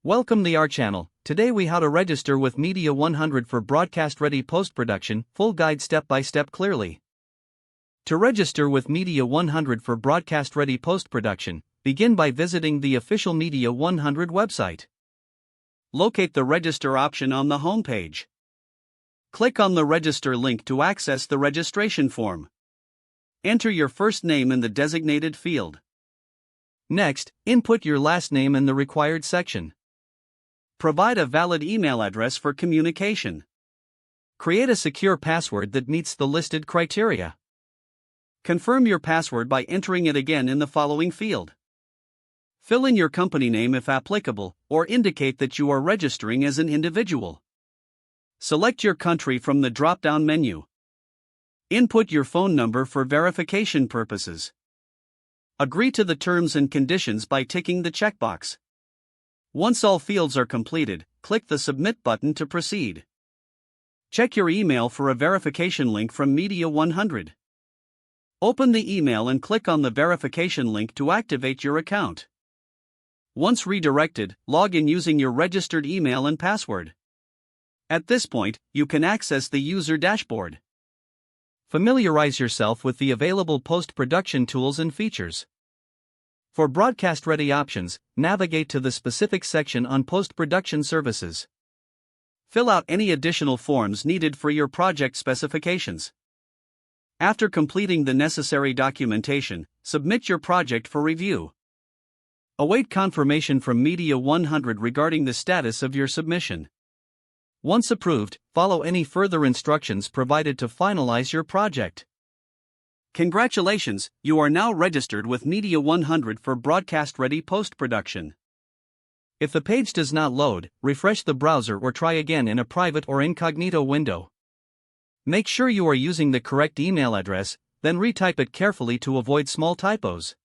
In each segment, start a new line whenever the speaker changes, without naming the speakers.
Welcome to our channel. Today we how to register with Media100 for broadcast-ready post-production, full guide step-by-step clearly. To register with Media100 for broadcast-ready post-production, begin by visiting the official Media100 website. Locate the register option on the home page. Click on the register link to access the registration form. Enter your first name in the designated field. Next, input your last name in the required section. Provide a valid email address for communication. Create a secure password that meets the listed criteria. Confirm your password by entering it again in the following field. Fill in your company name if applicable, or indicate that you are registering as an individual. Select your country from the drop-down menu. Input your phone number for verification purposes. Agree to the terms and conditions by ticking the checkbox. Once all fields are completed, click the Submit button to proceed. Check your email for a verification link from Media100. Open the email and click on the verification link to activate your account. Once redirected, log in using your registered email and password. At this point, you can access the user dashboard. Familiarize yourself with the available post-production tools and features. For broadcast-ready options, navigate to the specific section on post-production services. Fill out any additional forms needed for your project specifications. After completing the necessary documentation, submit your project for review. Await confirmation from Media100 regarding the status of your submission. Once approved, follow any further instructions provided to finalize your project. Congratulations, you are now registered with Media100 for broadcast-ready post-production. If the page does not load, refresh the browser or try again in a private or incognito window. Make sure you are using the correct email address, then retype it carefully to avoid small typos.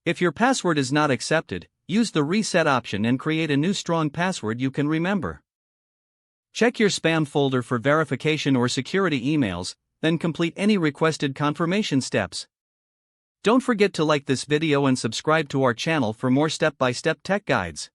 If your password is not accepted, use the reset option and create a new strong password you can remember. Check your spam folder for verification or security emails, then complete any requested confirmation steps. Don't forget to like this video and subscribe to our channel for more step-by-step tech guides.